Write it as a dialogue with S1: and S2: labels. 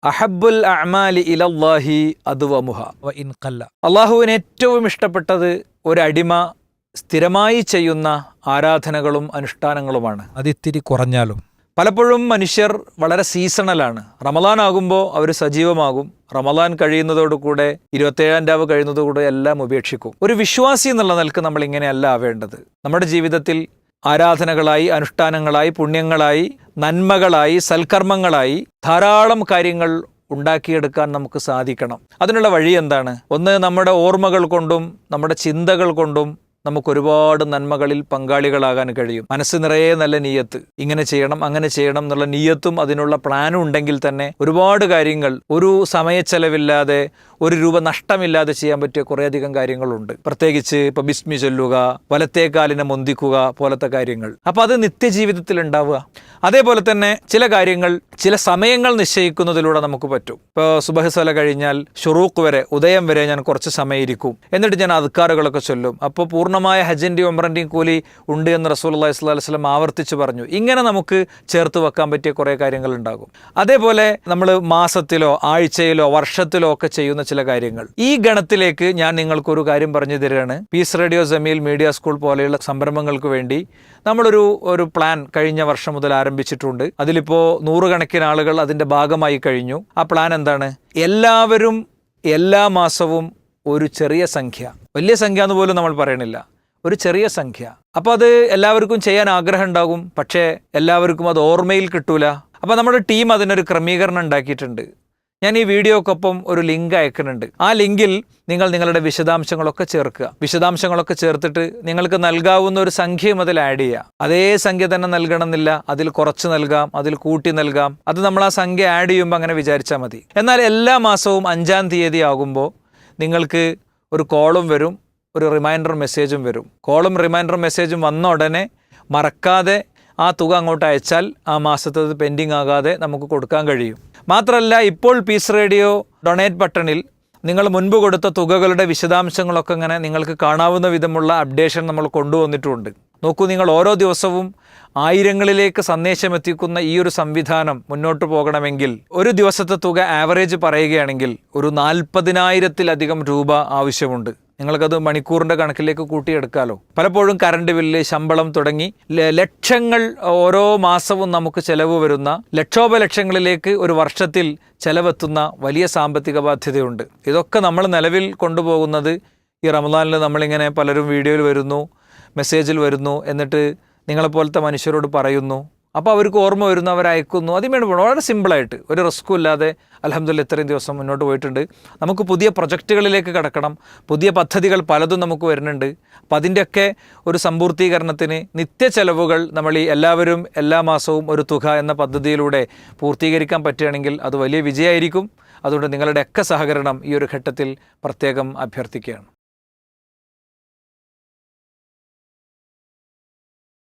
S1: അഹബ്ബുൽ അഅ്മാലി ഇലല്ലാഹി അദ്വമുഹ വ ഇൻ ഖല്ല. അള്ളാഹുവിന് ഏറ്റവും ഇഷ്ടപ്പെട്ടത് ഒരടിമ സ്ഥിരമായി ചെയ്യുന്ന ആരാധനകളും അനുഷ്ഠാനങ്ങളുമാണ്, അതിത്തിരി കുറഞ്ഞാലും. പലപ്പോഴും മനുഷ്യർ വളരെ സീസണലാണ്. റമദാൻ ആകുമ്പോൾ അവർ സജീവമാകും. റമദാൻ കഴിയുന്നതോടുകൂടെ 27-ാം രാവ് കഴിയുന്നതോടുകൂടെ എല്ലാം ഉപേക്ഷിക്കും. ഒരു വിശ്വാസി എന്നുള്ള നിലക്ക് നമ്മൾ ഇങ്ങനെയല്ല ആവേണ്ടത്. നമ്മുടെ ജീവിതത്തിൽ ആരാധനകളായി, അനുഷ്ഠാനങ്ങളായി, പുണ്യങ്ങളായി, നന്മകളായി, സൽക്കർമ്മങ്ങളായി ധാരാളം കാര്യങ്ങൾ ഉണ്ടാക്കിയെടുക്കാൻ നമുക്ക് സാധിക്കണം. അതിനുള്ള വഴി എന്താണ്? ഒന്ന്, നമ്മുടെ ഓർമ്മകൾ കൊണ്ടും നമ്മുടെ ചിന്തകൾ കൊണ്ടും നമുക്കൊരുപാട് നന്മകളിൽ പങ്കാളികളാകാൻ കഴിയും. മനസ്സ് നിറയെ നല്ല നീയത്ത്, ഇങ്ങനെ ചെയ്യണം അങ്ങനെ ചെയ്യണം എന്നുള്ള നീയത്തും അതിനുള്ള പ്ലാനും ഉണ്ടെങ്കിൽ തന്നെ ഒരുപാട് കാര്യങ്ങൾ ഒരു സമയച്ചെലവില്ലാതെ, ഒരു രൂപ നഷ്ടമില്ലാതെ ചെയ്യാൻ പറ്റിയ കുറേയധികം കാര്യങ്ങളുണ്ട്. പ്രത്യേകിച്ച് ഇപ്പോൾ ബിസ്മി ചൊല്ലുക, വലത്തേക്കാലിനെ മുന്തിക്കുക പോലത്തെ കാര്യങ്ങൾ. അപ്പോൾ അത് നിത്യജീവിതത്തിൽ ഉണ്ടാവുക. അതേപോലെ തന്നെ ചില കാര്യങ്ങൾ ചില സമയങ്ങൾ നിശ്ചയിക്കുന്നതിലൂടെ നമുക്ക് പറ്റും. ഇപ്പോൾ സുബഹ് സ്വല കഴിഞ്ഞാൽ ഷുറൂഖ് വരെ, ഉദയം വരെ ഞാൻ കുറച്ച് സമയം ഇരിക്കും, എന്നിട്ട് ഞാൻ അദ്കാറുകളൊക്കെ ചൊല്ലും. അപ്പോൾ പൂർണ്ണമായ ഹജ്ജിൻ്റെയും ഉംറൻ്റെയും കൂലി ഉണ്ട് എന്ന് റസൂലുള്ളാഹി സ്വല്ലല്ലാഹു അലൈഹി വസല്ലം ആവർത്തിച്ച് പറഞ്ഞു. ഇങ്ങനെ നമുക്ക് ചേർത്ത് വെക്കാൻ പറ്റിയ കുറേ കാര്യങ്ങൾ ഉണ്ടാകും. അതേപോലെ നമ്മൾ മാസത്തിലോ ആഴ്ചയിലോ വർഷത്തിലോ ഒക്കെ ചെയ്യുന്ന ചില കാര്യങ്ങൾ. ഈ ഗണത്തിലേക്ക് ഞാൻ നിങ്ങൾക്കൊരു കാര്യം പറഞ്ഞു തരികയാണ്. Peace radio, Jameel media school പോലെയുള്ള സംരംഭങ്ങൾക്ക് വേണ്ടി നമ്മളൊരു പ്ലാൻ കഴിഞ്ഞ വർഷം മുതൽ ആരംഭിച്ചിട്ടുണ്ട്. അതിലിപ്പോൾ 100 കണക്കിന് ആളുകൾ അതിൻ്റെ ഭാഗമായി കഴിഞ്ഞു. ആ പ്ലാൻ എന്താണ്? എല്ലാവരും എല്ലാ മാസവും ഒരു ചെറിയ സംഖ്യ, വലിയ സംഖ്യ എന്ന് പോലും നമ്മൾ പറയണില്ല, ഒരു ചെറിയ സംഖ്യ. അപ്പോൾ അത് എല്ലാവർക്കും ചെയ്യാൻ ആഗ്രഹം ഉണ്ടാകും, പക്ഷേ എല്ലാവർക്കും അത് ഓർമ്മയിൽ കിട്ടൂല. അപ്പോൾ നമ്മുടെ ടീം അതിനൊരു ക്രമീകരണം ഉണ്ടാക്കിയിട്ടുണ്ട്. ഞാൻ ഈ വീഡിയോക്കൊപ്പം ഒരു ലിങ്ക് അയക്കുന്നുണ്ട്. ആ ലിങ്കിൽ നിങ്ങൾ നിങ്ങളുടെ വിശദാംശങ്ങളൊക്കെ ചേർക്കുക. വിശദാംശങ്ങളൊക്കെ ചേർത്തിട്ട് നിങ്ങൾക്ക് നൽകാവുന്ന ഒരു സംഖ്യയും അതിൽ ആഡ് ചെയ്യുക. അതേ സംഖ്യ തന്നെ നൽകണമെന്നില്ല, അതിൽ കുറച്ച് നൽകാം, അതിൽ കൂട്ടി നൽകാം. അത് നമ്മൾ ആ സംഖ്യ ആഡ് ചെയ്യുമ്പോൾ അങ്ങനെ വിചാരിച്ചാൽ മതി. എന്നാൽ എല്ലാ മാസവും 5-ാം തീയതി ആകുമ്പോൾ നിങ്ങൾക്ക് ഒരു കോളും വരും, ഒരു റിമൈൻഡർ മെസ്സേജും വരും. കോളും റിമൈൻഡർ മെസ്സേജും വന്ന ഉടനെ മറക്കാതെ ആ തുക അങ്ങോട്ട് അയച്ചാൽ ആ മാസത്തത് പെൻഡിങ് ആകാതെ നമുക്ക് കൊടുക്കാൻ കഴിയും. മാത്രമല്ല, ഇപ്പോൾ പീസ് റേഡിയോ ഡൊണേറ്റ് ബട്ടണിൽ നിങ്ങൾ മുൻപ് കൊടുത്ത തുകകളുടെ വിശദാംശങ്ങളൊക്കെ ഇങ്ങനെ നിങ്ങൾക്ക് കാണാവുന്ന വിധമുള്ള അപ്ഡേഷൻ നമ്മൾ കൊണ്ടുവന്നിട്ടുണ്ട്. നോക്കൂ, നിങ്ങൾ ഓരോ ദിവസവും ആയിരങ്ങളിലേക്ക് സന്ദേശം എത്തിക്കുന്ന ഈ ഒരു സംവിധാനം മുന്നോട്ട് പോകണമെങ്കിൽ ഒരു ദിവസത്തെ തുക ആവറേജ് പറയുകയാണെങ്കിൽ ഒരു 40,000-ത്തിലധികം രൂപ ആവശ്യമുണ്ട്. നിങ്ങൾക്കത് മണിക്കൂറിൻ്റെ കണക്കിലേക്ക് കൂട്ടിയെടുക്കാമല്ലോ. പലപ്പോഴും കറണ്ട് ബില്ല്, ശമ്പളം തുടങ്ങി ലക്ഷങ്ങൾ ഓരോ മാസവും നമുക്ക് ചെലവ് വരുന്ന, ലക്ഷോപലക്ഷങ്ങളിലേക്ക് ഒരു വർഷത്തിൽ ചെലവെത്തുന്ന വലിയ സാമ്പത്തിക ബാധ്യതയുണ്ട്. ഇതൊക്കെ നമ്മൾ നിലവിൽ കൊണ്ടുപോകുന്നത് ഈ റമദാനിൽ നമ്മളിങ്ങനെ പലരും വീഡിയോയിൽ വരുന്നു, മെസ്സേജിൽ വരുന്നു, എന്നിട്ട് നിങ്ങളെപ്പോലത്തെ മനുഷ്യരോട് പറയുന്നു. അപ്പോൾ അവർക്ക് ഓർമ്മ വരുന്നു, അവരയക്കുന്നു. അതിന് വളരെ സിമ്പിളായിട്ട് ഒരു റിസ്ക്കും ഇല്ലാതെ അൽഹംദുലില്ലാഹ് ഇത്രയും ദിവസം മുന്നോട്ട് പോയിട്ടുണ്ട്. നമുക്ക് പുതിയ പ്രൊജക്റ്റുകളിലേക്ക് കടക്കണം. പുതിയ പദ്ധതികൾ പലതും നമുക്ക് വരുന്നുണ്ട്. അപ്പം അതിൻ്റെയൊക്കെ ഒരു സമ്പൂർത്തീകരണത്തിന് നിത്യ ചെലവുകൾ നമ്മൾ ഈ എല്ലാവരും എല്ലാ മാസവും ഒരു തുക എന്ന പദ്ധതിയിലൂടെ പൂർത്തീകരിക്കാൻ പറ്റുകയാണെങ്കിൽ അത് വലിയ വിജയമായിരിക്കും. അതുകൊണ്ട് നിങ്ങളുടെയൊക്കെ സഹകരണം ഈ ഒരു ഘട്ടത്തിൽ പ്രത്യേകം അഭ്യർത്ഥിക്കുകയാണ്.